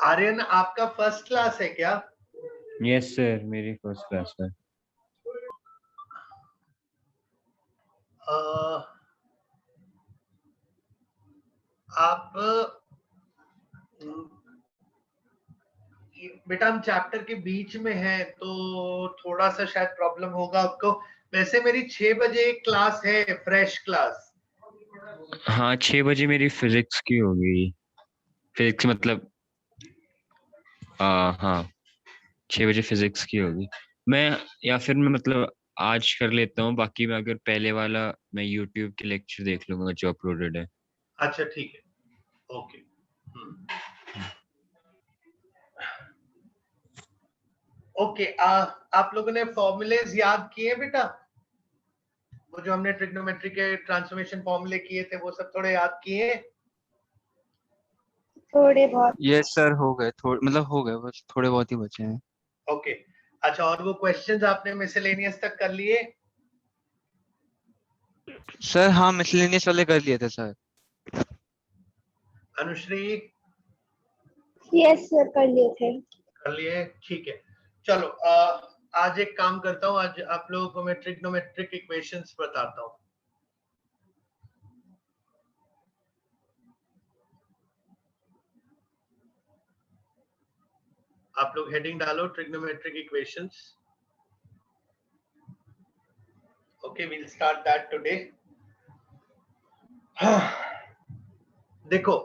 आर्यन, आपका first class है क्या? यस सर, मेरी फर्स्ट क्लास है। आप बेटा, हम चैप्टर के बीच में हैं तो थोड़ा सा शायद प्रॉब्लम होगा आपको। वैसे मेरी 6 बजे एक क्लास है, फ्रेश क्लास। हाँ 6 बजे मेरी फिजिक्स की होगी। फिजिक्स मतलब हाँ 6 बजे फिजिक्स की होगी। मैं या फिर मैं मतलब आज कर लेता हूँ, बाकी मैं अगर पहले वाला मैं यूट्यूब के लेक्चर देख लूंगा जो अपलोडेड है। अच्छा ठीक है, ओके। ओके, आप लोगों ने फॉर्मूलेज याद किए बेटा? वो जो हमने ट्रिग्नोमेट्री के ट्रांसफॉर्मेशन फॉर्मूले किए थे वो सब थोड़े याद किए? थोड़े बहुत। यस सर, हो गए थोड़े, मतलब हो गए, बस थोड़े बहुत ही बचे हैं। ओके, अच्छा, और वो क्वेश्चंस आपने मिसलेनियस तक कर लिए? सर हाँ, मिसलेनियस वाले कर लिए थे सर। अनुश्री? यस सर, कर लिए थे। कर लिए, ठीक है। चलो, आज एक काम करता हूँ, आज आप लोगों को मैं ट्रिग्नोमेट्रिक इक्वेशंस बताता हूँ। आप लोग हेडिंग डालो, trigonometric equations. Okay, we'll start that today. देखो,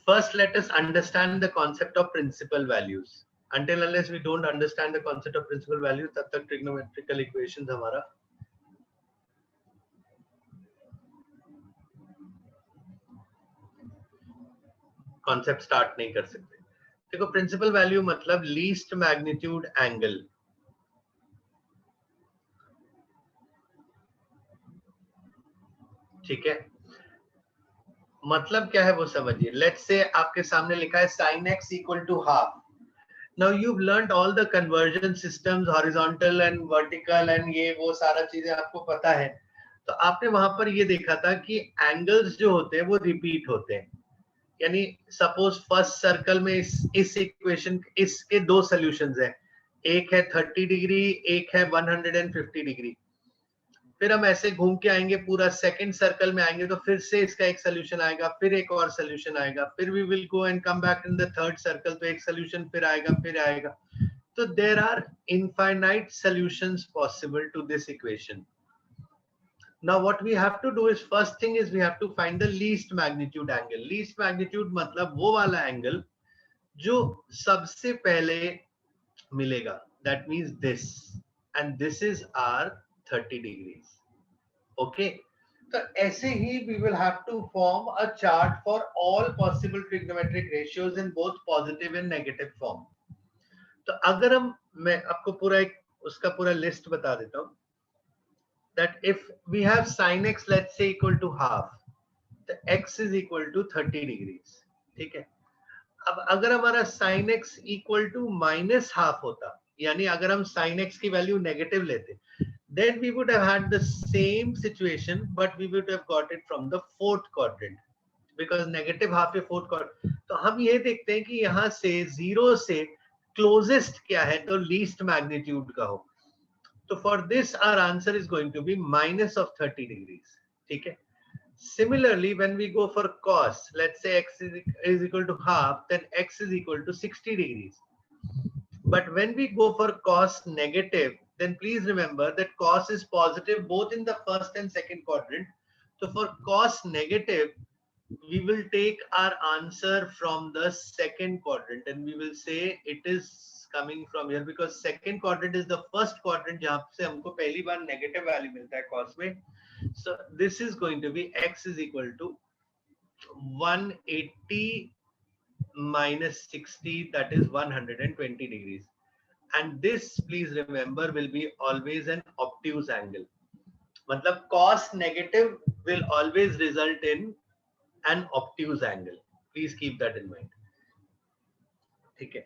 first let us understand the concept of principal values. Until unless we don't understand the concept of principal values, तब तक trigonometrical equations हमारा concept start नहीं कर सकते। देखो, principal value मतलब least magnitude angle. ठीक है, मतलब क्या है वो समझिए। लेट्स से आपके सामने लिखा है sin x equal to half. Now you've learned all the conversion systems, horizontal and vertical, and ये वो सारा चीजें आपको पता है। तो आपने वहां पर ये देखा था कि एंगल्स जो होते हैं वो रिपीट होते हैं। यानी सपोज फर्स्ट सर्कल में इस इक्वेशन, इसके दो सॉल्यूशंस हैं, एक है 30 डिग्री, एक है 150 डिग्री। फिर हम ऐसे घूम के आएंगे, पूरा सेकंड सर्कल में आएंगे तो फिर से इसका एक सोल्यूशन आएगा, फिर एक और सोल्यूशन आएगा, फिर we will go and come back in the third circle, तो एक सोल्यूशन फिर आएगा, फिर आएगा। तो there are infinite solutions possible to this equation. Now what we have to do is, first thing is we have to find the least magnitude angle. Least magnitude मतलब वो वाला एंगल जो सबसे पहले मिलेगा, that means this, and this is our 30 degrees. Okay, तो ऐसे ही we will have to form a chart for all possible trigonometric ratios in both positive and negative form. तो अगर मैं आपको पूरा एक उसका पूरा लिस्ट बता देता हूँ, that if we have sin x, let's say, equal to half, तो x is equal to 30 degrees. ठीक है, अब अगर हमारा sin x equal to minus half होता, यानी अगर हम sin x की वैल्यू नेगेटिव लेते, then we would have had the same situation, but we would have got it from the fourth quadrant, because negative half है fourth quadrant. तो हम ये देखते हैं कि यहाँ से जीरो से क्लोजेस्ट क्या है, तो लीस्ट मैग्नीट्यूड का हो। तो for this our answer is going to be minus of 30 degrees. ठीक है, similarly when we go for cos, let's say x is equal to half, then x is equal to 60 degrees. But when we go for cos negative, then please remember that cos is positive both in the first and second quadrant. So for cos negative, we will take our answer from the second quadrant and we will say it is coming from here, because second quadrant is the first quadrant जहाँ से हमको पहली बार negative value मिलता है cos में. So this is going to be x is equal to 180 minus 60, that is 120 degrees. And this, please remember, will be always an obtuse angle. मतलब cos negative will always result in an obtuse angle. Please keep that in mind. Okay.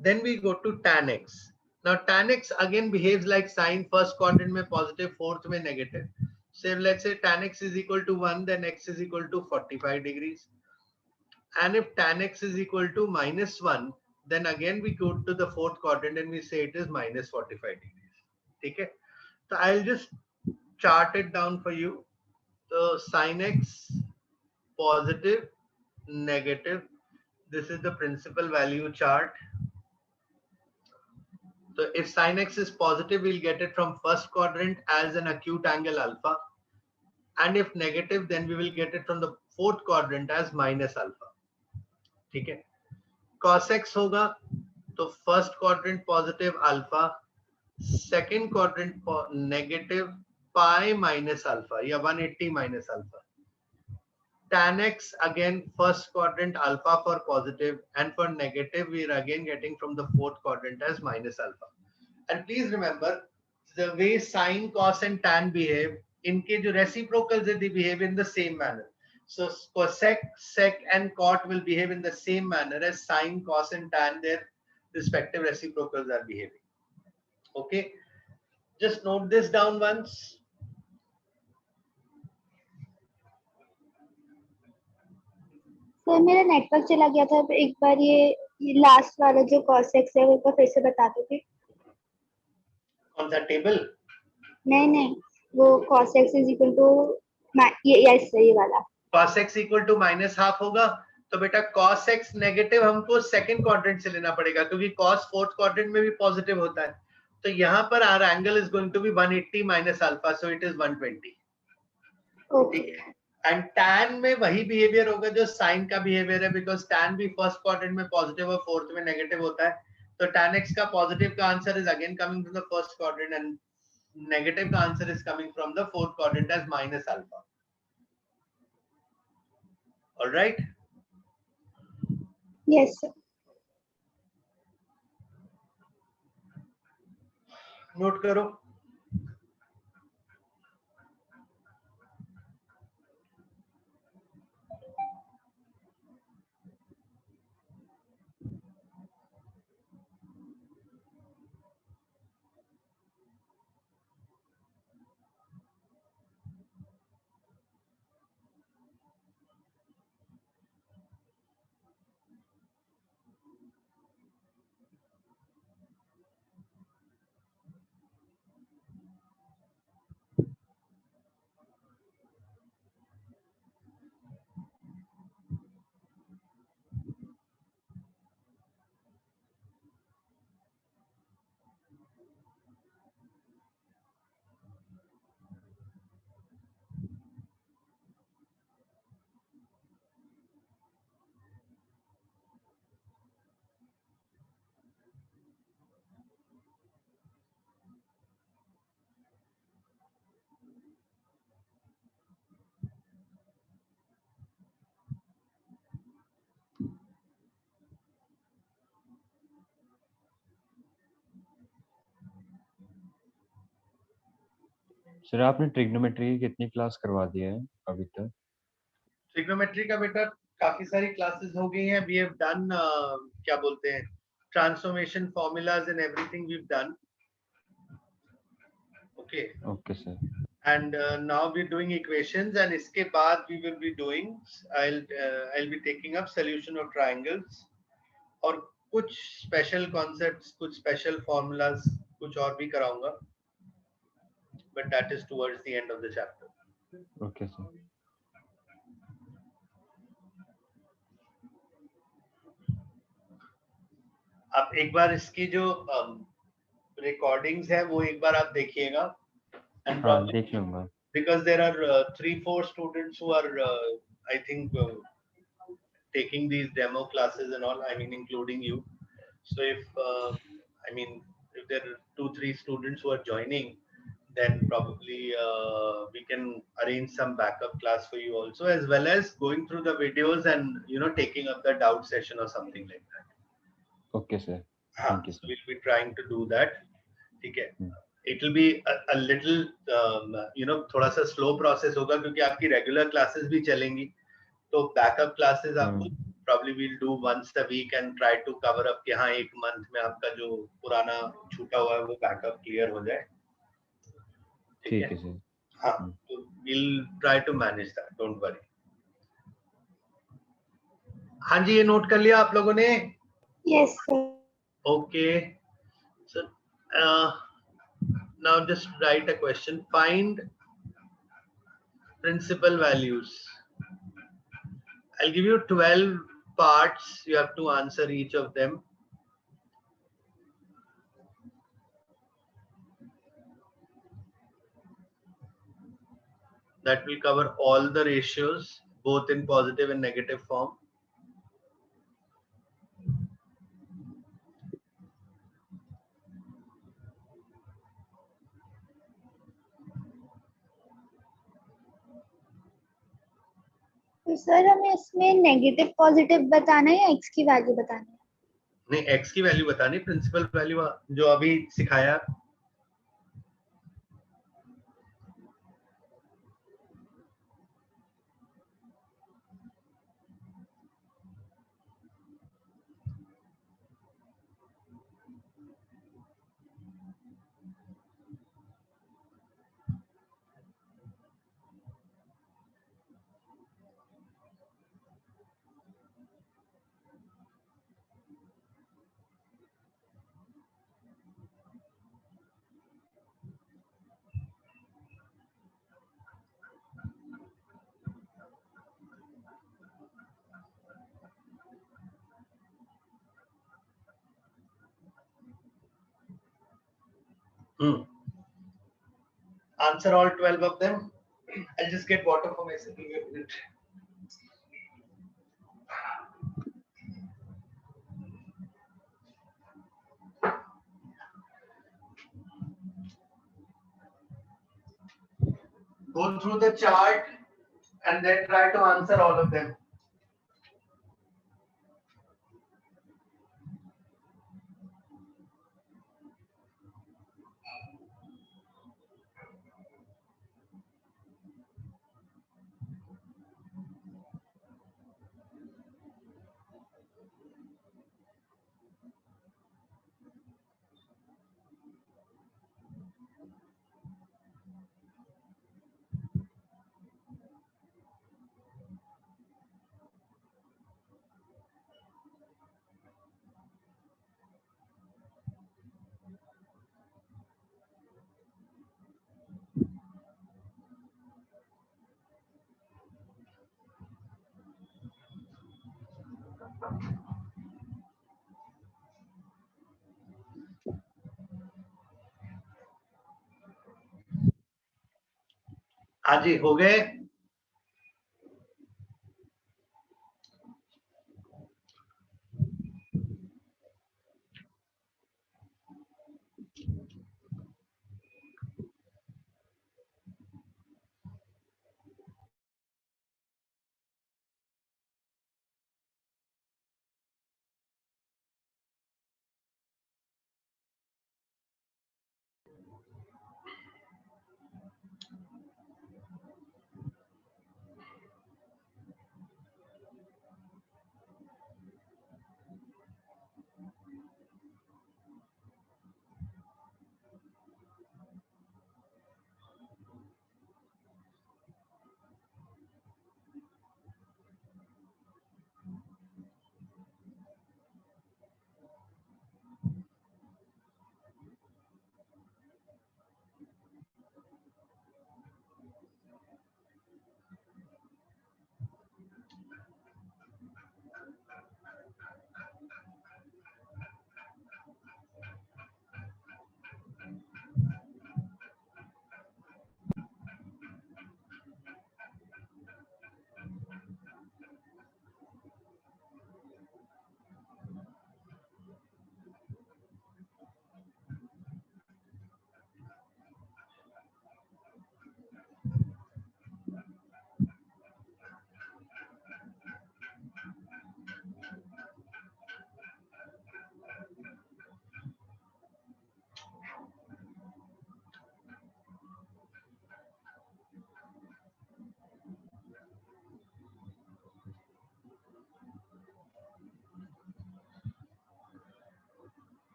Then we go to tan x. Now tan x again behaves like sine, first quadrant में positive, fourth में negative. Say let's say tan x is equal to 1, then x is equal to 45 degrees. And if tan x is equal to -1, then again we go to the fourth quadrant and we say it is minus 45 degrees. Okay, so I'll just chart it down for you. So sin x positive, negative. This is the principal value chart. So if sin x is positive, we'll get it from first quadrant as an acute angle alpha. And if negative, then we will get it from the fourth quadrant as minus alpha. ठीक है, cos x होगा तो first quadrant positive alpha, second quadrant negative पाई minus alpha या 180 minus alpha. Tan x again first quadrant alpha for positive, and for negative we are again getting from the fourth quadrant as minus alpha. And please remember the way sin, cos and tan behave, इनके जो reciprocals they behave in the same manner. So cosec, sec and cot will behave in the same manner as sin, cos and tan, their respective reciprocals are behaving. Okay, just note this down once. Sir मेरा network चला गया था, तो एक बार ये last वाला जो cos x है वो एक बार फिर से बता दोगे? कौन सा टेबल? नहीं नहीं, वो cos x is equal to ये यस ये वाला cos x equal to minus half होगा, तो बेटा cos x नेगेटिव हमको सेकंड क्वाड्रेंट से लेना पड़ेगा क्योंकि cos फोर्थ क्वाड्रेंट में भी पॉजिटिव होता है. तो यहाँ पर our angle is going to be 180 minus alpha, so it is 120. Okay. And tan में वही बिहेवियर होगा जो sin का बिहेवियर है, बिकॉज tan भी फर्स्ट क्वाड्रेंट में पॉजिटिव और फोर्थ में नेगेटिव होता है. तो tan x का पॉजिटिव का answer is again coming from the first quadrant and negative का answer is coming from the fourth quadrant as minus alpha. Alright? Yes sir. Note करो. सर आपने ट्रिग्नोमेट्री की कितनी क्लास करवा दी है अभी तक? ट्रिग्नोमेट्री का बेटा काफी सारी क्लासेस हो गई हैं. वी हैव डन क्या बोलते हैं transformation formulas and everything we have done. Okay okay sir. and now we're doing equations, and इसके बाद we will be doing I'll be taking up solution of triangles और कुछ special concepts, कुछ special formulas, कुछ और भी कराऊंगा, but that is towards the end of the chapter. Okay sir. आप एक बार इसकी जो recordings है वो एक बार आप देखिएगा. And हाँ देख लूंगा. because there are 3-4 students who are I think taking these demo classes and all, I mean including you. So if I mean if there are 2-3 students who are joining, then probably we can arrange some backup class for you also, as well as going through the videos and taking up the doubt session or something like that. Okay sir. हाँ, Thank you sir. we'll be trying to do that. ठीक है. It will be a little थोड़ा सा slow process होगा क्योंकि आपकी regular classes भी चलेंगी. तो backup classes आपको probably we'll do once a week and try to cover up कि हाँ एक month में आपका जो पुराना छूटा हुआ है वो backup clear हो जाए. ठीक है सर. हाँ, we'll try to manage that, don't worry. हाँ जी, ये नोट कर लिया आप लोगों ने? Yes, sir. Okay. So now just write a question. Find principal values. I'll give you 12 parts. You have to answer each of them. That will cover all the ratios, both in positive and negative form. तो sir हमें इसमें negative positive बताना है या x की value बतानी है? नहीं, x की वैल्यू बतानी, प्रिंसिपल वैल्यू जो अभी सिखाया. Answer all 12 of them. I'll just get water for myself. Give me a minute. Go through the chart and then try to answer all of them. हाँ जी, हो गए?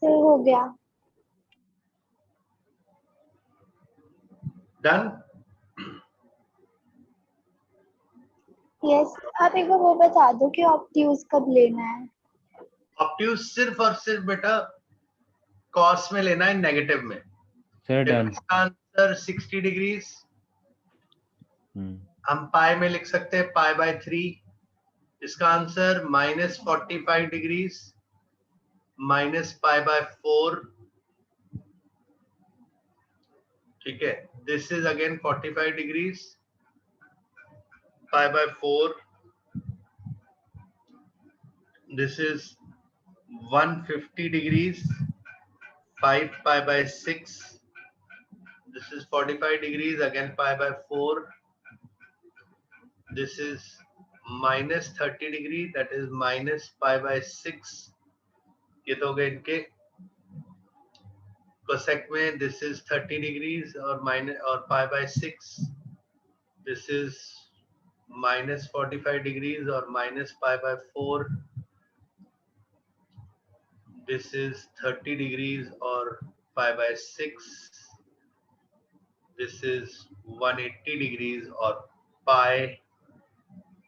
सर हो गया। डन। यस, आप एक बार वो बता दो कि ऑब्ट्यूज कब लेना है। ऑब्ट्यूज सिर्फ और सिर्फ बेटा कॉस में लेना है, नेगेटिव में। सर देखो डन। इसका आंसर 60 डिग्रीज, हम पाई में लिख सकते हैं पाई बाय 3। इसका answer -45 degrees minus pi by 4। ठीक है, this is again 45 degrees pi by 4। This is 150 degrees 5 pi by 6. This is 45 degrees again pi by 4. This is minus 30 degree, that is minus pi by 6. ये तो हो गए इनके cosec में। This is 30 degrees और minus और pi by 6. This is minus 45 degrees और minus pi by 4. This is 30 degrees or pi by 6. This is 180 degrees or pi.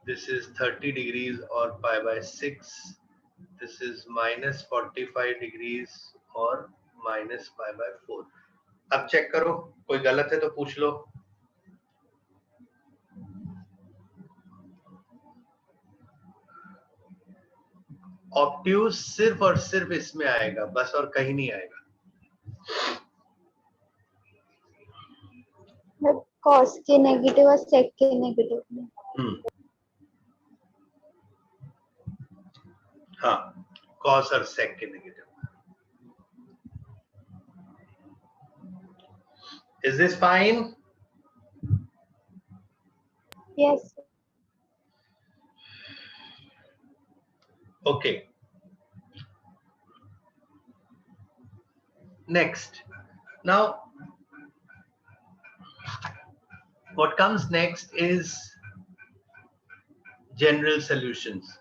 This is 30 degrees or pi by 6. This is minus 45 degrees or minus pi by 4. अब check करो, कोई गलत है तो पूछ लो। Obtuse सिर्फ और सिर्फ इसमें आएगा बस, और कहीं नहीं आएगा। कॉस के नेगेटिव और सेक के नेगेटिव में। हाँ, कॉस और सेक के negative. Is this fine? Yes. Okay. Next. Now, what comes next is general solutions.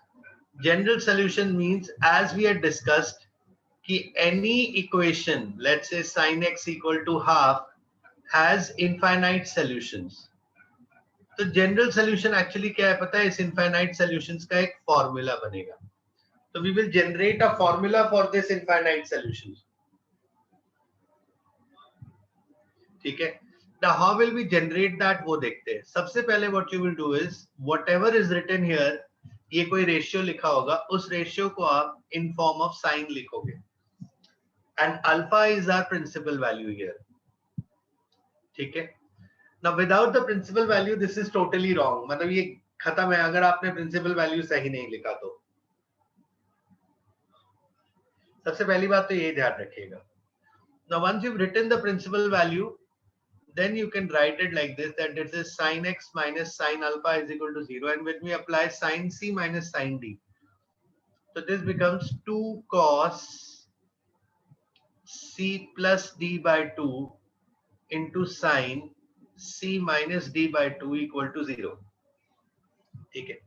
General solution means, as we had discussed, कि any equation, let's say sin x equal to half, has infinite solutions. तो general solution actually क्या है पता है? इस infinite solutions का एक formula बनेगा। तो we will generate a formula for this infinite solutions. ठीक है, now how will we generate that, वो देखते हैं। सबसे पहले what you will do is, whatever is written here, ये कोई रेशियो लिखा होगा, उस रेशियो को आप इन फॉर्म ऑफ साइन लिखोगे, and alpha is our principal value here. ठीक है, now without the principal value this is totally wrong, मतलब ये खत्म है अगर आपने प्रिंसिपल वैल्यू सही नहीं लिखा तो। सबसे पहली बात तो ये ध्यान रखिएगा। Now once you've written the principal value, then you can write it like this, that it is sin x minus sin alpha is equal to 0, and when we apply sin c minus sin d, so this becomes 2 cos c plus d by 2 into sin c minus d by 2 equal to 0. ठीक है,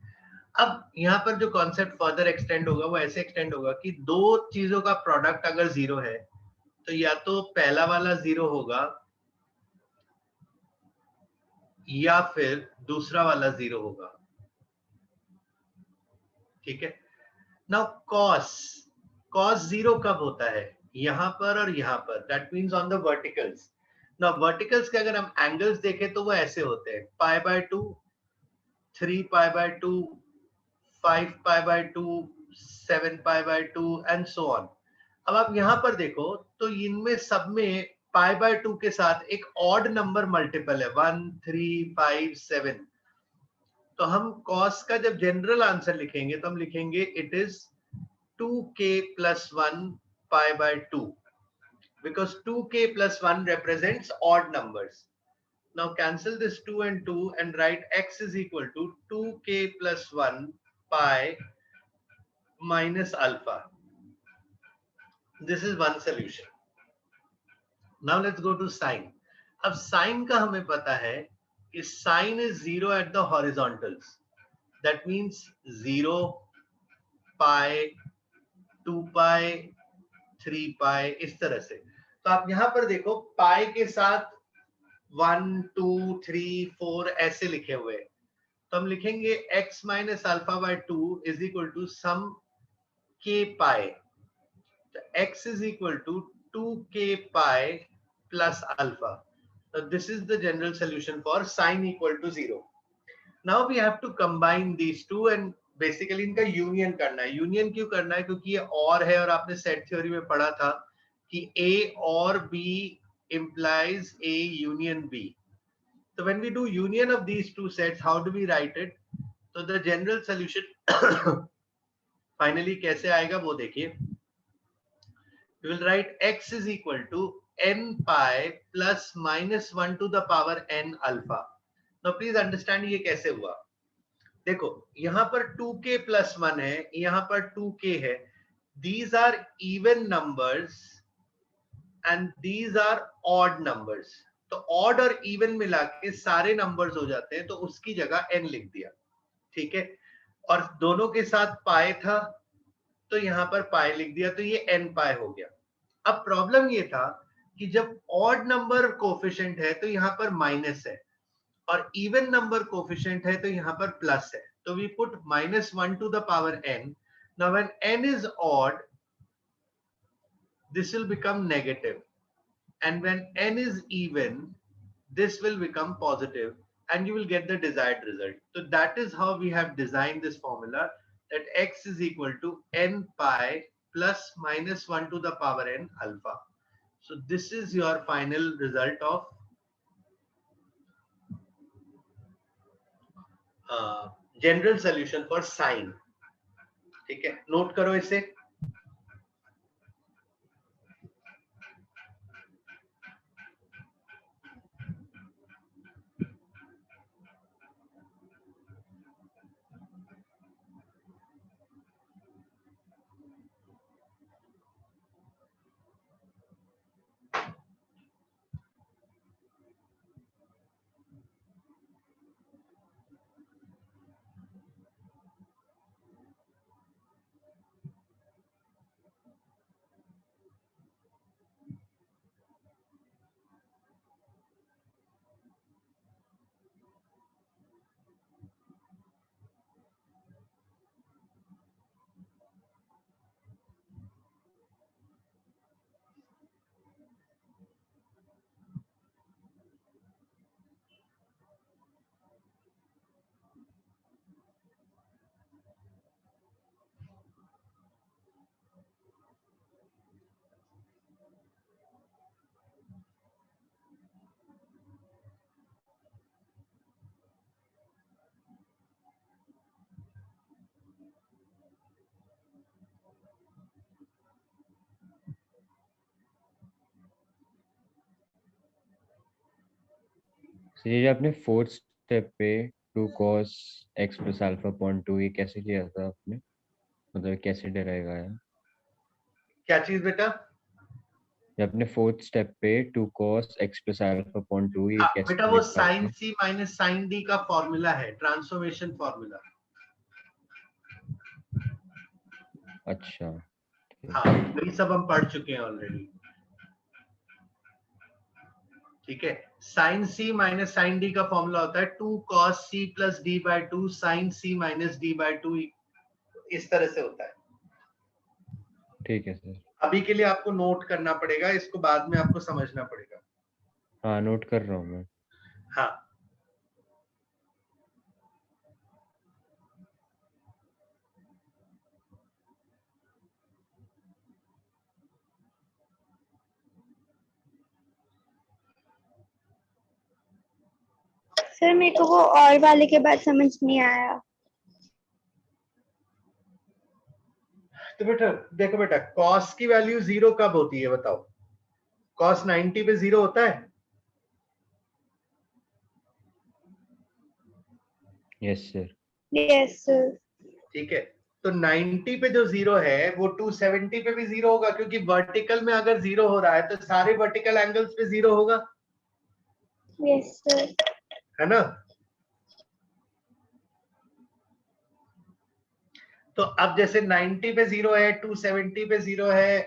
अब यहाँ पर जो concept further extend होगा वो ऐसे extend होगा कि दो चीजों का प्रोडक्ट अगर 0 है तो या तो पहला वाला 0 होगा या फिर दूसरा वाला 0 होगा। ठीक है, नाउ cos 0 कब होता है? यहां पर और यहां पर, that means on the verticals. Now verticals के अगर हम एंगल्स देखें तो वो ऐसे होते हैं, pi by 2, 3 pi by 2, 5 pi by 2, 7 pi by 2 and so on. अब आप यहां पर देखो तो इनमें सब में पाई बाय 2 के साथ एक ऑड नंबर मल्टीपल है, 1, 3, 5, 7। तो हम cos का जब जनरल आंसर लिखेंगे तो हम लिखेंगे it is 2k plus 1 pi by 2, because 2k plus 1 represents odd numbers. Now cancel this 2 and 2 and write x is equal to 2k plus 1 pi minus alpha. This is one solution. Now let's go to sine. अब sine का हमें पता है कि sine is 0 at the horizontals. That means 0, pi, 2 pi, 3 पाई, इस तरह से। तो आप यहाँ पर देखो पाई के साथ 1 2 3 4 ऐसे लिखे हुए हैं, तो हम लिखेंगे x minus alpha by 2 is equal to some k pi, तो x is equal to 2k pi plus alpha. So this is the general solution for sine equal to 0. Now we have to combine these two and basically इनका union करना है। Union क्यों करना है? क्योंकि ये और है और आपने सेट थ्योरी में पढ़ा था कि A और B implies A union B. So when we do union of these two sets, how do we write it? So the general solution finally कैसे आएगा वो देखिए। We will write x is equal to n pi plus minus 1 to the power n alpha. Now please understand ये कैसे हुआ। देखो यहाँ पर 2k plus 1 है, यहाँ पर 2k है। These are even numbers and these are odd numbers. तो odd और even मिला के सारे numbers हो जाते हैं, तो उसकी जगह n लिख दिया, ठीक है। और दोनों के साथ पाई था, तो यहाँ पर पाई लिख दिया, तो ये n पाई हो गया। अब प्रॉब्लम ये था कि जब ऑड नंबर कोफिशिएंट है तो यहाँ पर माइनस है, और इवन नंबर कोफिशिएंट है तो यहाँ पर प्लस है, तो we put minus 1 to the power n. Now when n is odd this will become negative, and when n is even this will become positive and you will get the desired result. So that is how we have designed this formula, that x is equal to n pi plus minus 1 to the power n alpha. So this is your final result of general solution for sine. ठीक है, note करो इसे। ये जो आपने fourth step पे 2 cos x plus alpha upon 2 ये कैसे किया था आपने, मतलब कैसे डराइव आया? क्या चीज बेटा? ये आपने फोर्थ स्टेप पे 2 cos x plus alpha upon 2 ये कैसे बेटा वो निकाला साइन था? सी माइनस साइन डी का फॉर्मूला है, ट्रांसफॉर्मेशन फॉर्मूला। अच्छा, हाँ, वही सब हम पढ़ चुके हैं ऑलरेडी, ठीक है। Sine c minus sine d का फॉर्मूला होता है 2 cos c plus d by 2 sine c minus d by 2, इस तरह से होता है। ठीक है सर। अभी के लिए आपको नोट करना पड़ेगा, इसको बाद में आपको समझना पड़ेगा। हाँ, नोट कर रहा हूँ मैं। हाँ, सर मेरे को वो और वाले के बाद समझ नहीं आया। तो बेटा देखो बेटा, cos की वैल्यू 0 कब होती है बताओ? cos 90 पे 0 होता है? Yes sir. Yes sir. ठीक है, तो 90 पे जो 0 है वो 270 पे भी 0 होगा, क्योंकि वर्टिकल में अगर 0 हो रहा है तो सारे वर्टिकल एंगल्स पे 0 होगा, यस सर। है ना? तो अब जैसे 90 पे 0 है, 270 पे 0 है,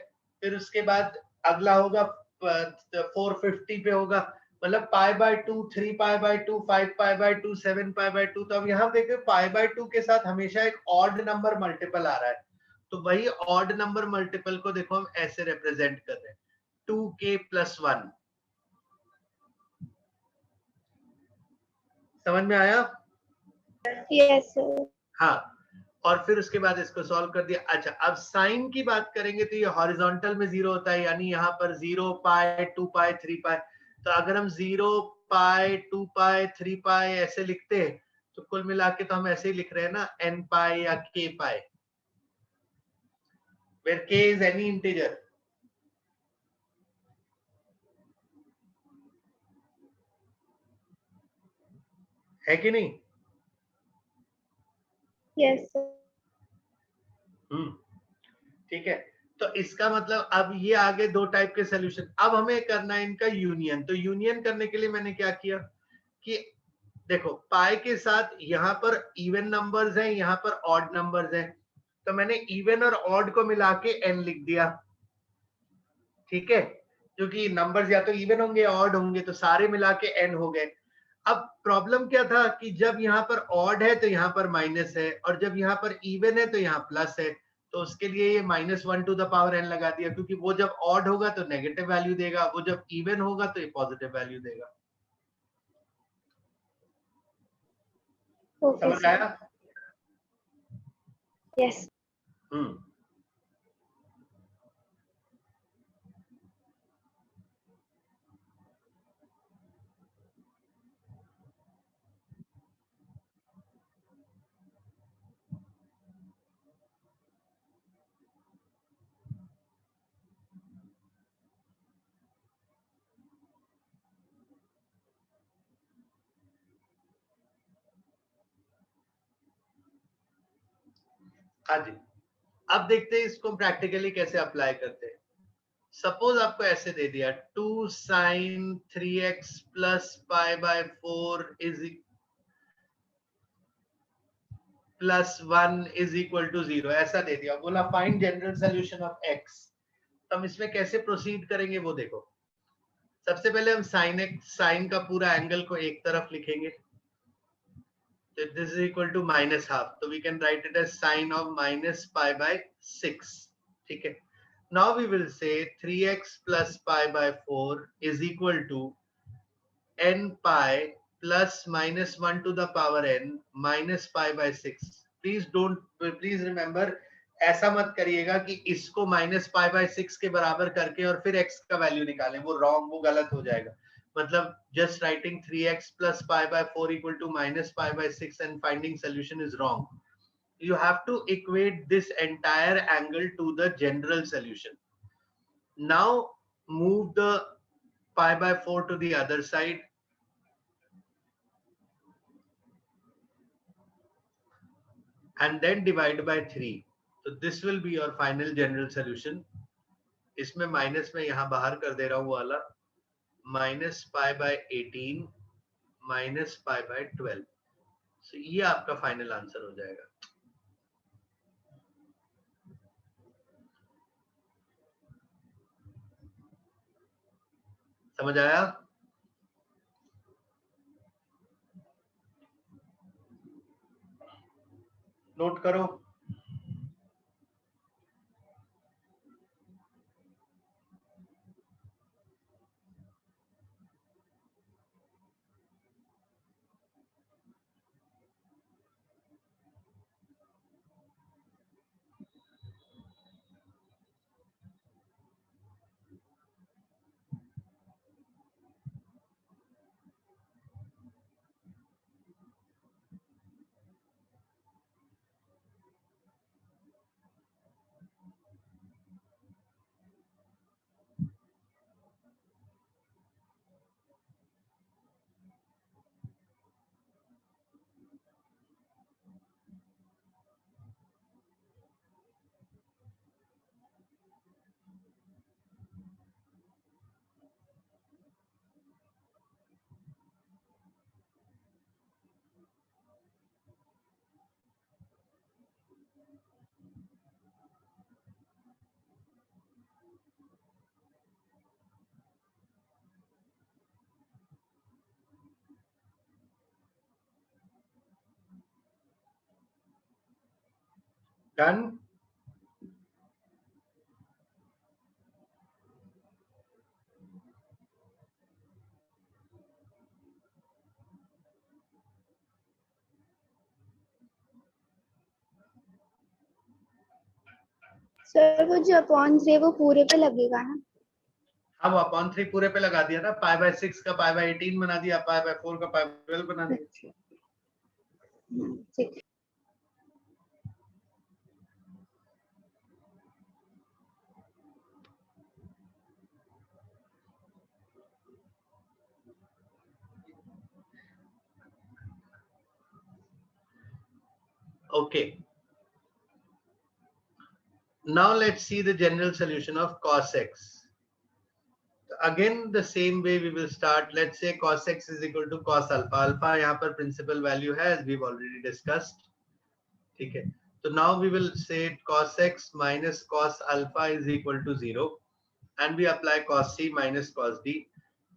फिर उसके बाद अगला होगा 450 पे होगा, मतलब pi by 2, 3 pi by 2, 5 pi by 2, 7 pi by 2। तो अब यहाँ देखिए पाई बाय 2 के साथ हमेशा एक ऑड नंबर मल्टीपल आ रहा है, तो वही ऑड नंबर मल्टीपल को देखो हम ऐसे रिप्रेजेंट कर रहे हैं 2k + 1। समझ में आया? Yes sir. हाँ, और फिर उसके बाद इसको सॉल्व कर दिया। अच्छा, अब साइन की बात करेंगे तो ये हॉरिजॉन्टल में 0 होता है, यानी यहाँ पर 0 पाई 2 पाई 3 पाई। तो अगर हम 0 पाई 2 पाई 3 पाई ऐसे लिखते हैं तो कुल मिला के तो हम ऐसे ही लिख रहे हैं ना, n पाई या k pi, where k is any integer। है कि नहीं? Yes sir. ठीक है, तो इसका मतलब अब ये आगे दो टाइप के सॉल्यूशन। अब हमें करना है इनका यूनियन। तो यूनियन करने के लिए मैंने क्या किया कि देखो पाई के साथ यहाँ पर इवन नंबर्स हैं, यहाँ पर ऑड नंबर्स हैं, तो मैंने इवन और ऑड को मिला के n लिख दिया। ठीक है, क्योंकि नंबर्स या तो इवन होंगे या ऑड होंगे, तो सारे मिला के n हो गए। अब प्रॉब्लम क्या था कि जब यहाँ पर ऑड है तो यहाँ पर माइनस है, और जब यहाँ पर इवन है तो यहाँ प्लस है। तो उसके लिए ये -1 टू द पावर n लगा दिया, क्योंकि वो जब ऑड होगा तो नेगेटिव वैल्यू देगा, वो जब इवन होगा तो ये पॉजिटिव वैल्यू देगा। ओके समझ सर। आया? यस। हम्म। हाँ जी, अब देखते हैं इसको प्रैक्टिकली कैसे अप्लाई करते हैं। सपोज आपको ऐसे दे दिया 2 sin 3x plus pi by 4 is plus 1 is equal to 0, ऐसा दे दिया, बोला find general solution of x। तो हम इसमें कैसे प्रोसीड करेंगे वो देखो। सबसे पहले हम साइन का पूरा एंगल को एक तरफ लिखेंगे, तो दिस इज इक्वल टू -½ तो we can write it as sine of -π/6। ठीक है, now we will say 3x plus pi by 4 is equal to n pi plus -1 to the power n minus π/6। Please remember, ऐसा मत करिएगा कि इसको -π/6 के बराबर करके और फिर x का वैल्यू निकालें, वो रॉन्ग, वो गलत हो जाएगा। मतलब just writing 3x plus pi by 4 equal to -π/6 and finding solution is wrong. You have to equate this entire angle to the general solution. Now move the pi by 4 to the other side and then divide by 3. So this will be your final general solution. इसमें minus में यहाँ बाहर कर दे रहा हूँ वाला -π/18 -π/12। So ये आपका फाइनल आंसर हो जाएगा। समझ आया? नोट करो। Done. सर वो जो अपॉन से वो पूरे पे लगेगा ना? अब अपॉन 3 पूरे पे लगा दिया ना, पाई बाय 6 का पाई बाय 18 बना दिया, पाई बाय 4 का पाई बाय 12 बना दिया। अच्छा, ठीक है। Okay. Now let's see the general solution of cos x. Again, the same way we will start. Let's say cos x is equal to cos alpha. Alpha यहाँ पर principal value है, as we've already discussed. ठीक है. So now we will say cos x minus cos alpha is equal to 0, and we apply cos c minus cos d.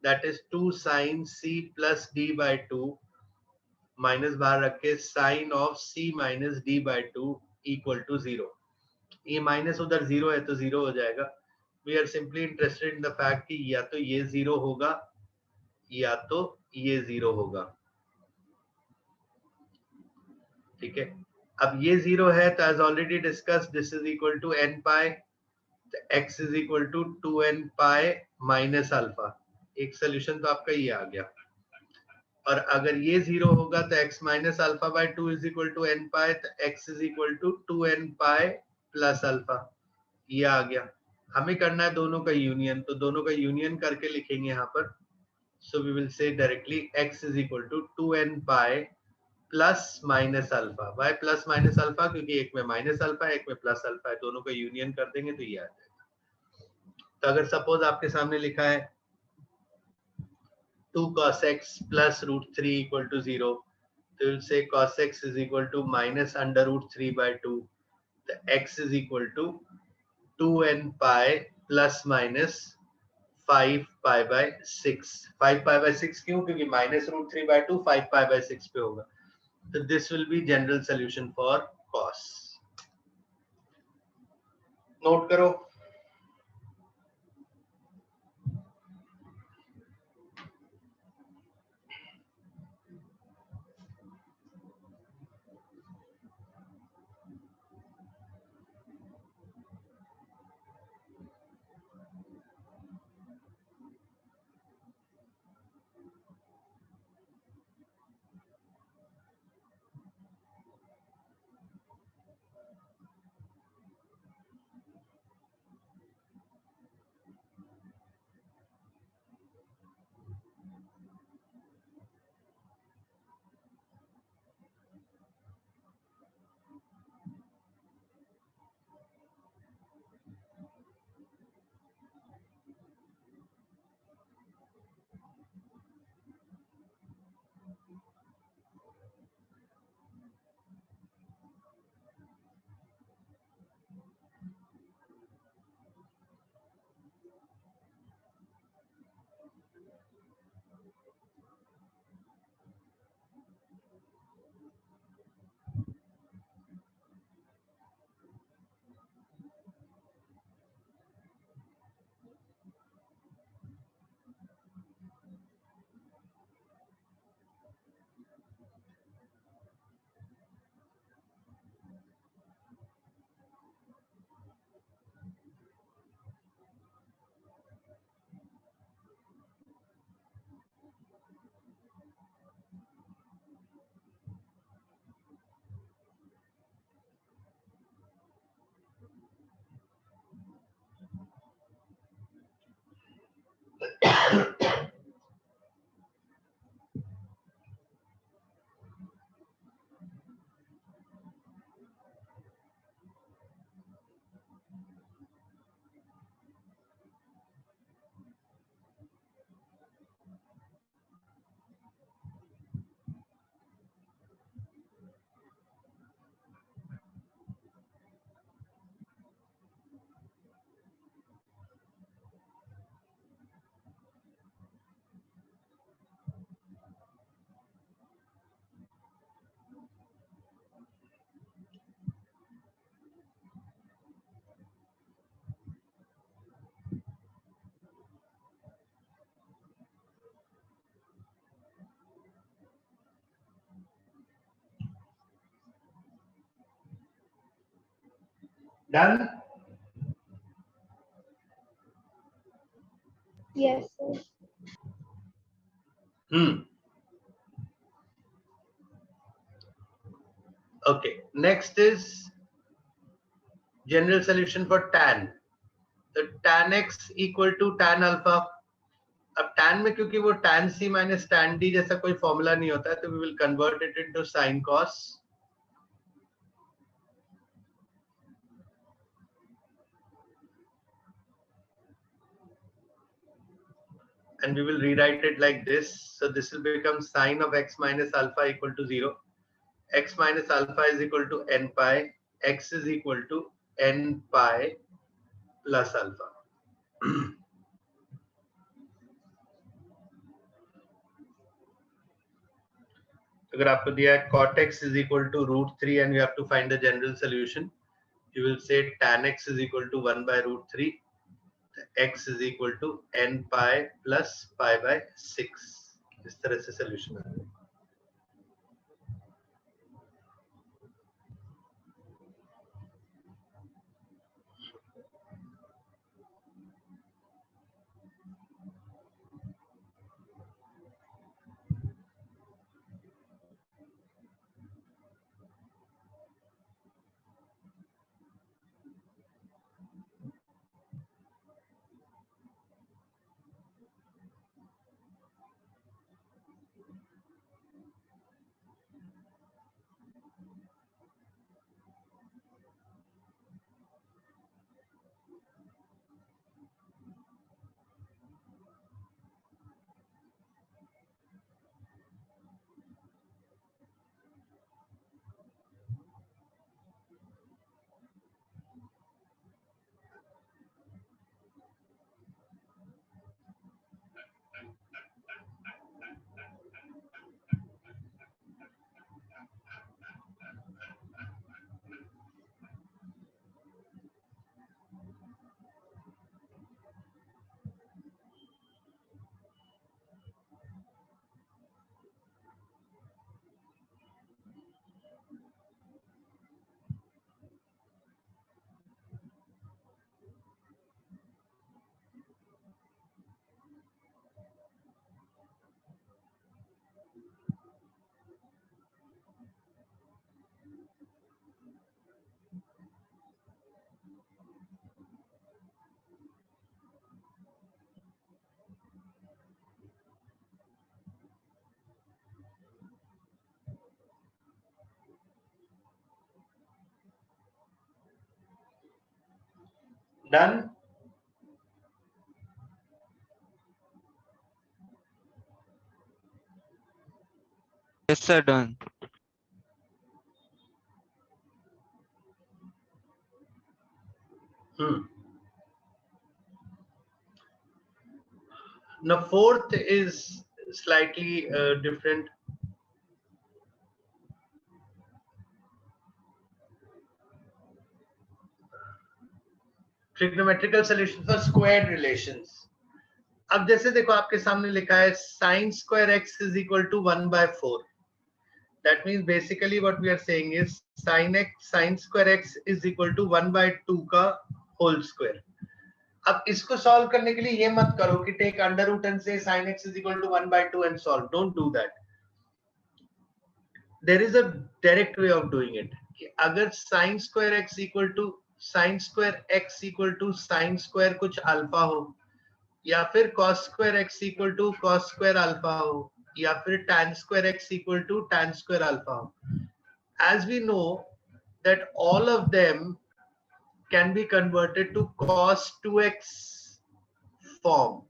That is 2 sin c plus d by 2 minus बाहर रख के sin of c minus d by 2 equal to 0. ये minus उधर 0 है तो 0 हो जाएगा. We are simply interested in the fact कि या तो ये 0 होगा या तो ये 0 होगा. ठीक है. अब ये 0 है तो as already discuss this is equal to n pi, तो x is equal to 2n pi minus alpha. एक सोल्यूशन तो आपका ये आ गया. और अगर ये 0 होगा तो x minus alpha by 2 is equal to n pi, तो x is equal to 2n pi plus alpha. ये आ गया. हमें करना है दोनों का यूनियन, तो दोनों का यूनियन करके लिखेंगे यहाँ पर. So we will say directly x is equal to 2n pi plus minus alpha. Why plus minus alpha? क्योंकि एक में माइनस अल्फा है, एक में प्लस अल्फा है, दोनों का यूनियन कर देंगे तो ये आ जाएगा. तो अगर सपोज आपके सामने लिखा है 2 cos x plus root 3 equal to 0, तो we'll say cos x is equal to minus under root 3 by 2. The x is equal to 2n pi plus minus 5 pi by 6. 5 pi by 6 क्यों? क्योंकि minus root 3 by 2 5 pi by 6 पे होगा. So this will be general solution for cos. Note करो. Done? Yes, sir. Okay, next is general solution for tan. तो tan x equal to tan alpha. अब tan में क्योंकि वो tan c minus tan d जैसा कोई formula नहीं होता है, तो we will convert it into sin cos. And we will rewrite it like this. So this will become sin of x minus alpha equal to 0. X minus alpha is equal to n pi. X is equal to n pi plus alpha. अगर आपको दिया है cot x is equal to √3 and you have to find the general solution, you will say tan x is equal to 1 by √3. X is equal to n pi plus pi by 6. इस तरह से solution आएगा. Done? Yes, sir, done. Now fourth is slightly different. Trigonometrical solution for squared relations. अब जैसे देखो आपके सामने लिखा है sin square x is equal to 1 by 4. That means basically what we are saying is sin square x is equal to 1 by 2 का whole square. अब इसको सॉल्व करने के लिए ये मत करो कि टेक अंडर रूट एंड से sin x is equal to 1 by 2 and solve. Don't do that. There is a direct way of doing it. कि अगर sin square x equal to sin square कुछ अल्फा हो, या फिर cos square x equal to cos square alpha हो, या फिर tan square x equal to tan square alpha हो. As we know that all of them can be converted to cos 2x form.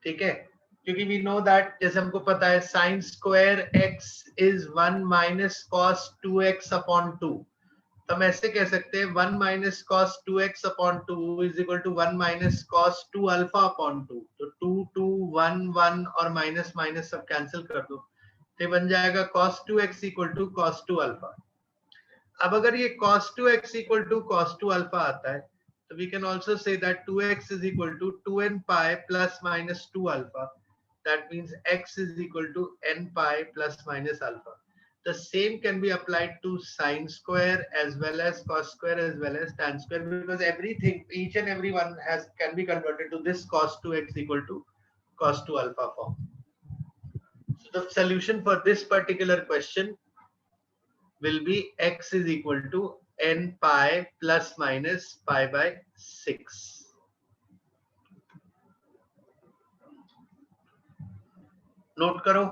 ठीक है, क्योंकि we know that जैसे हमको पता है sin square x is 1 minus cos 2x upon 2. तो हम ऐसे कह सकते हैं 1 minus cos 2x upon 2 is equal to 1 minus cos 2 alpha upon 2. तो 2 2 1 1 और माइनस माइनस सब कैंसिल कर दो, तो बन जाएगा cos 2x equal to cos 2 alpha. अब अगर ये cos 2x equal to cos 2 alpha आता है, तो we can also say that 2x is equal to 2n pi plus minus 2 alpha. That means x is equal to n pi plus minus alpha. the same can be applied to sine square as well as cos square as well as tan square, because everything, each and every one can be converted to this cos 2x equal to cos 2 alpha form. So the solution for this particular question will be x is equal to n pi plus minus pi by 6. Note करो.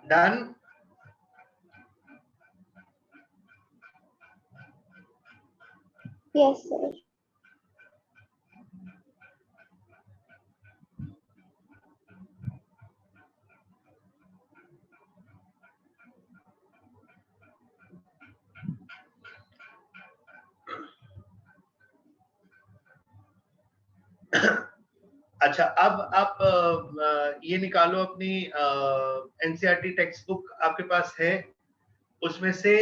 Done. Yes, sir. अच्छा, अब आप ये निकालो अपनी NCERT text book आपके पास है, उसमें से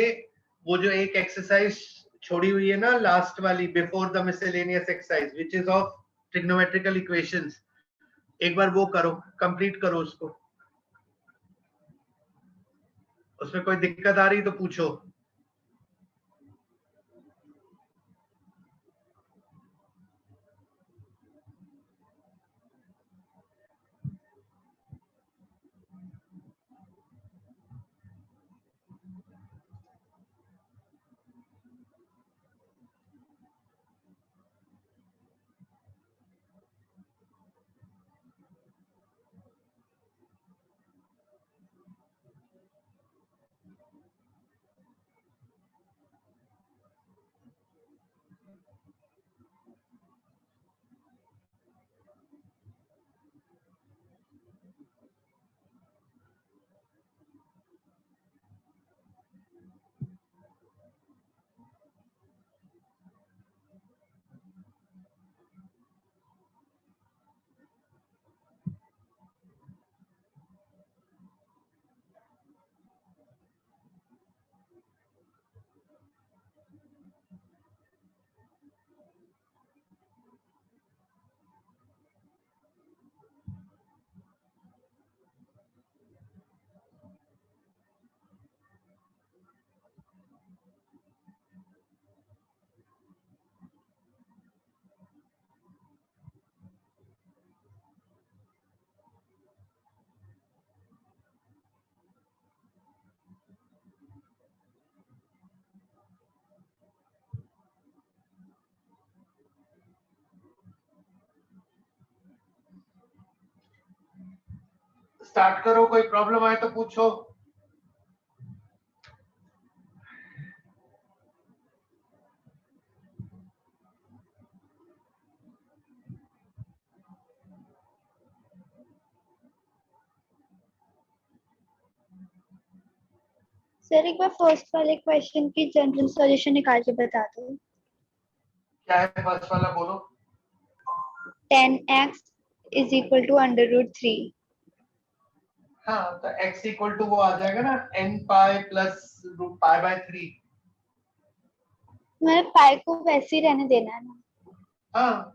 वो जो एक एक्सरसाइज छोड़ी हुई है ना लास्ट वाली, before the miscellaneous exercise which is of trigonometrical equations, एक बार वो करो, कंप्लीट करो उसको. उसमें कोई दिक्कत आ रही तो पूछो. स्टार्ट करो, कोई प्रॉब्लम आए तो पूछो। सर एक बार फर्स्ट वाले क्वेश्चन की जनरल सॉल्यूशन निकाल के बता दो। क्या है फर्स्ट वाला, बोलो। 10x is equal to √3। हाँ, तो x इक्वल टू वो आ जाएगा ना, n pi plus pi bye 3। मैंने पाई को वैसे ही रहने देना है ना। हाँ,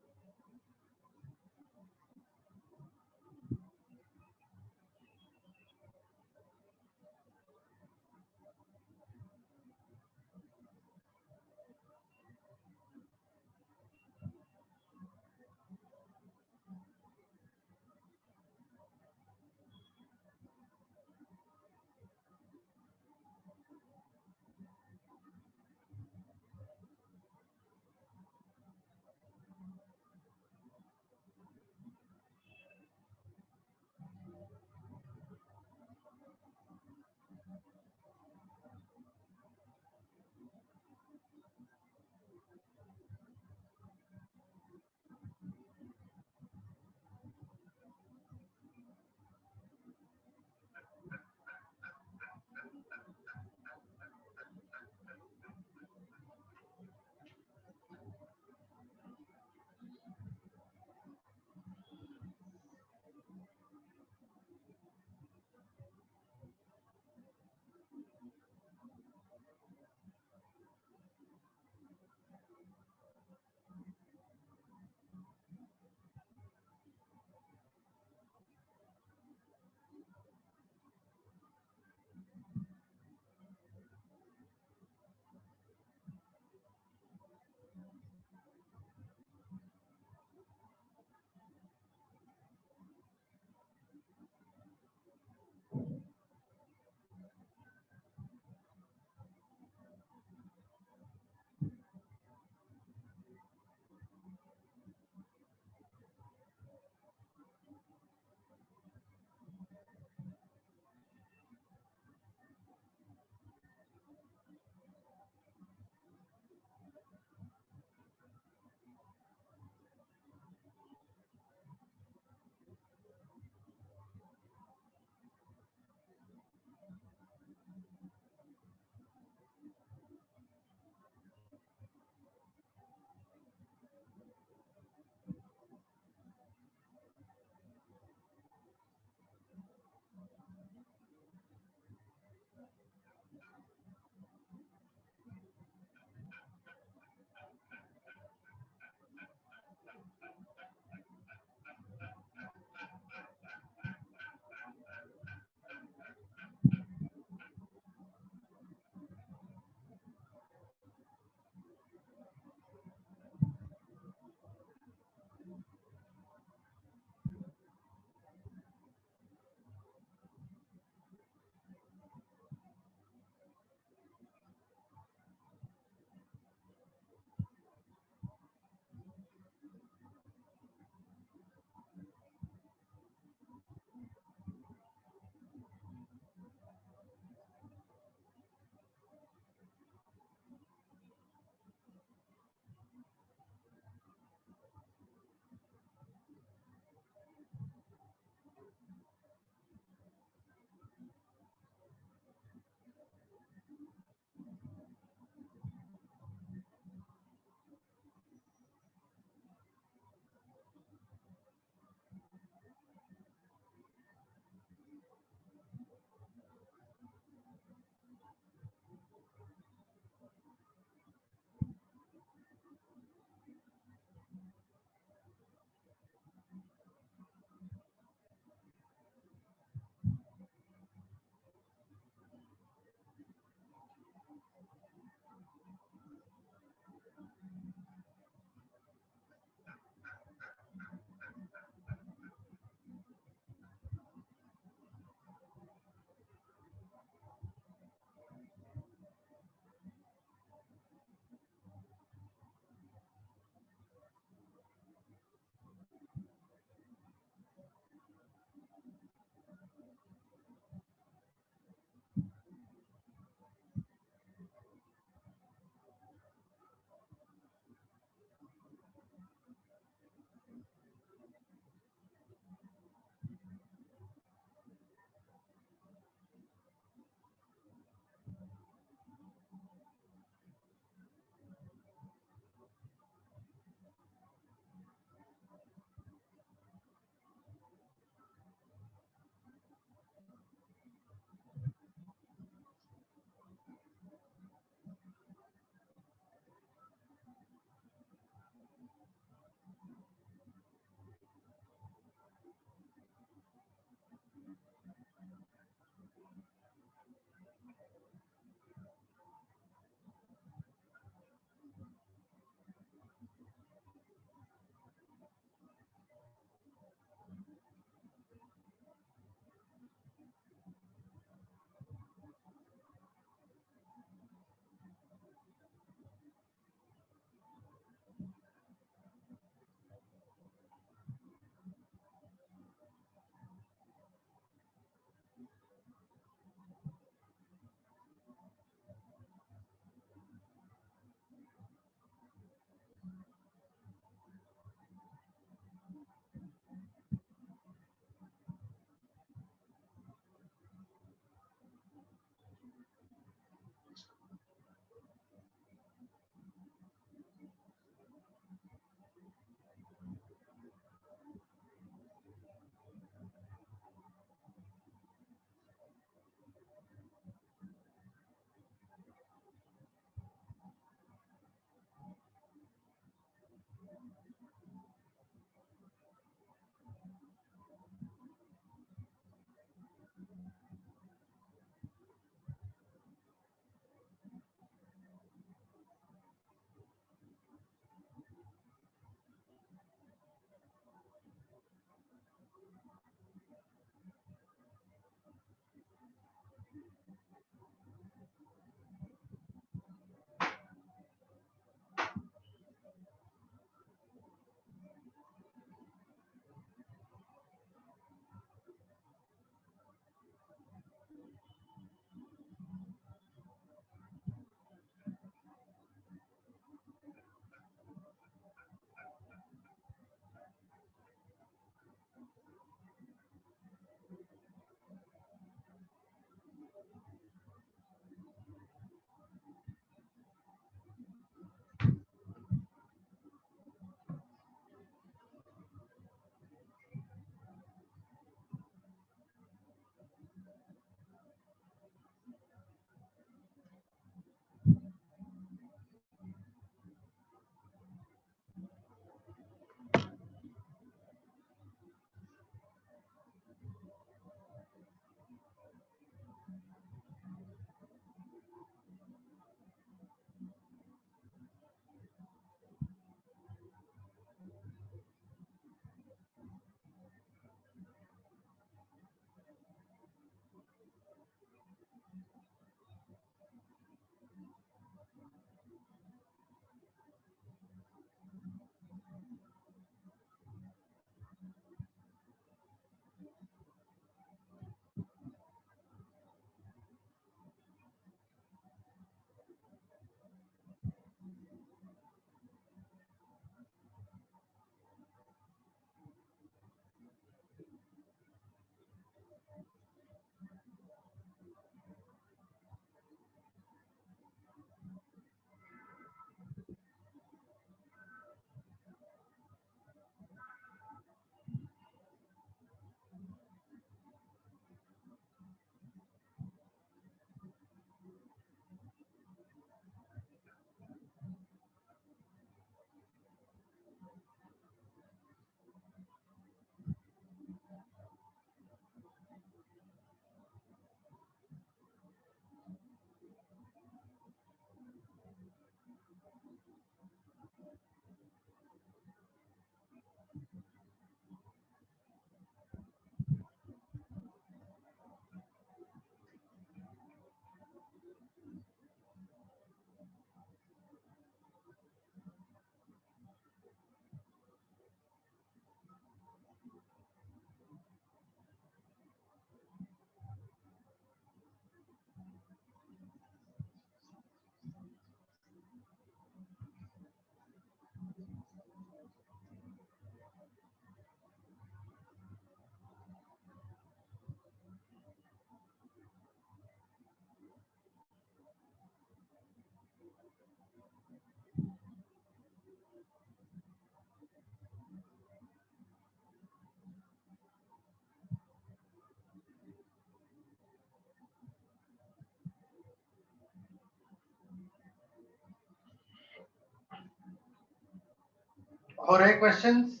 हो रहे क्वेश्चंस?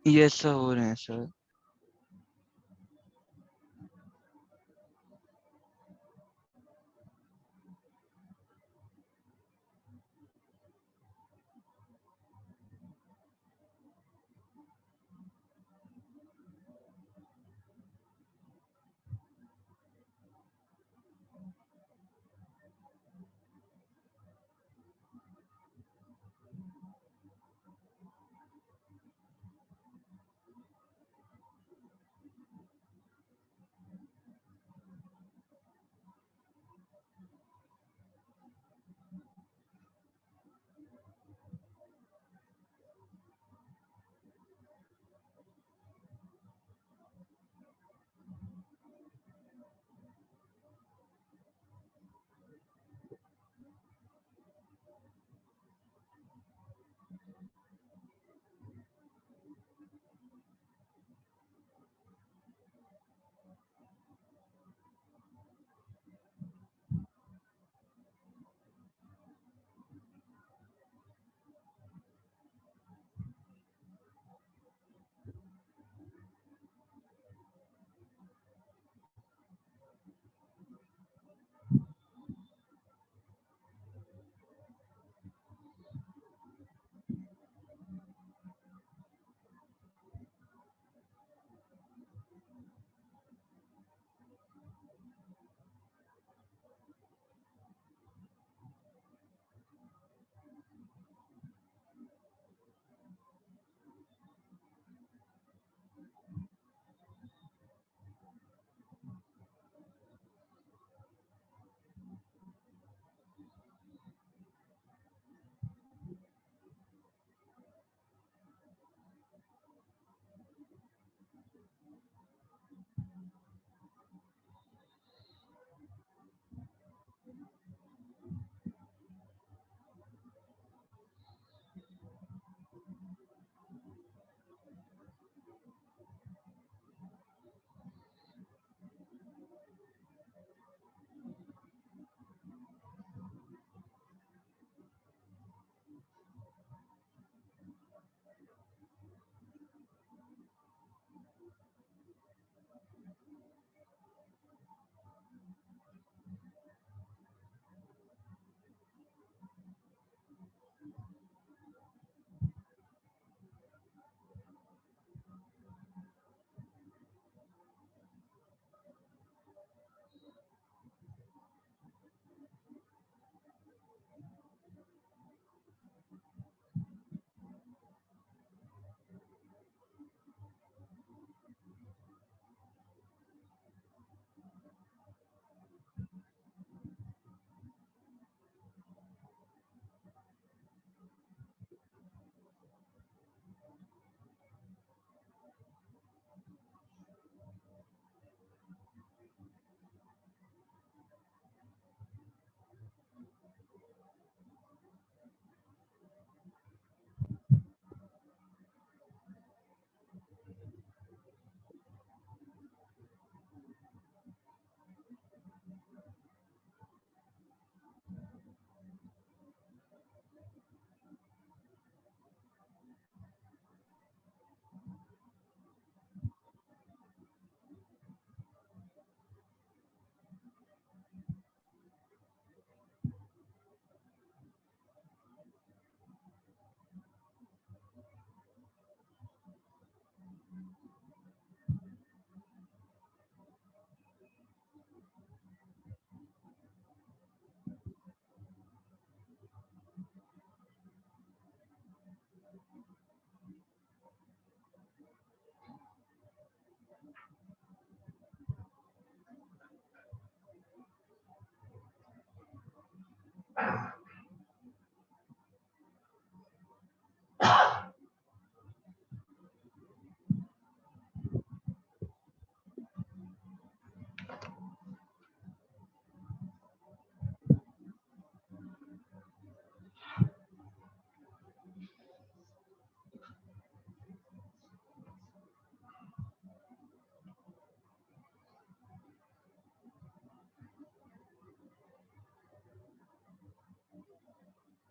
यस सर, हो रहे हैं सर।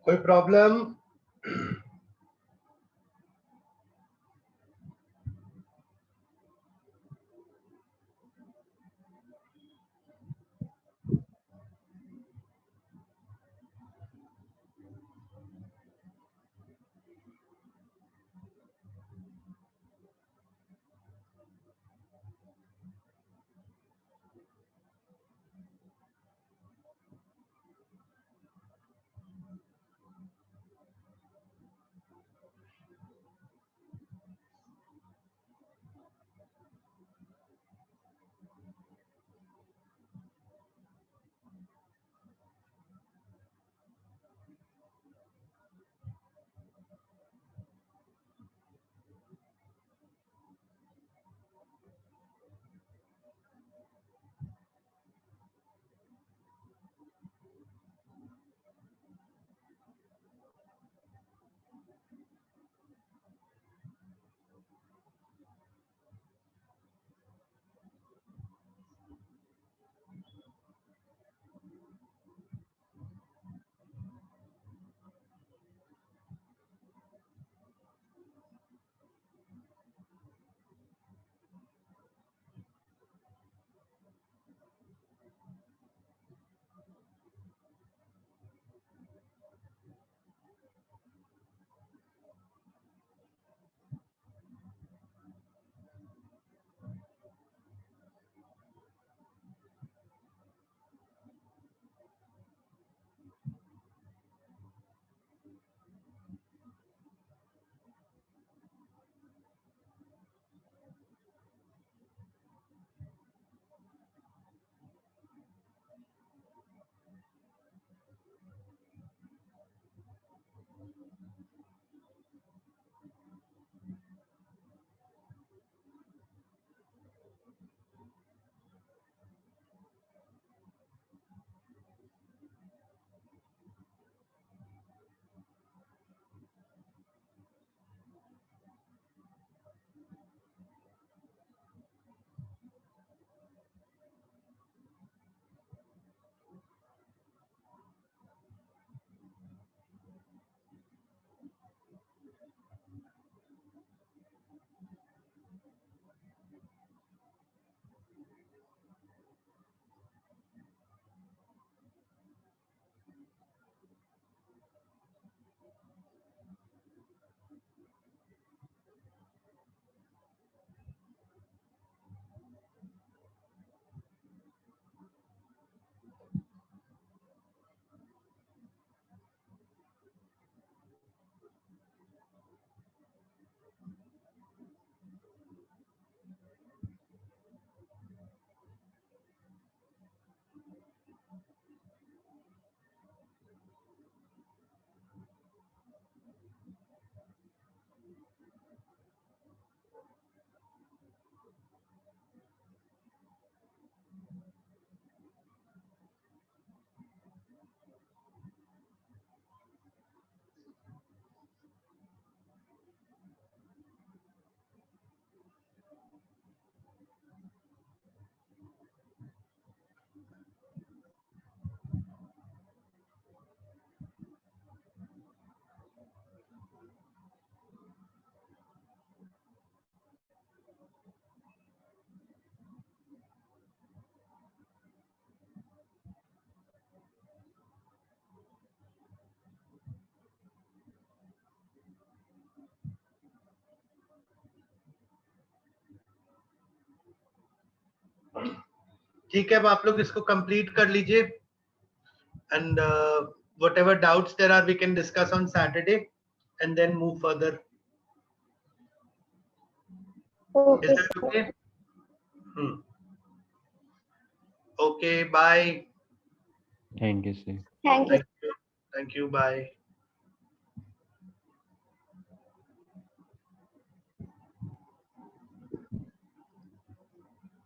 कोई प्रॉब्लम? ठीक है, अब आप लोग इसको कंप्लीट कर लीजिए and whatever doubts there are we can discuss on Saturday and then move further. Okay, Is that sir. okay? Okay, bye. Thank you sir. Thank you. Thank you. Thank you. Bye.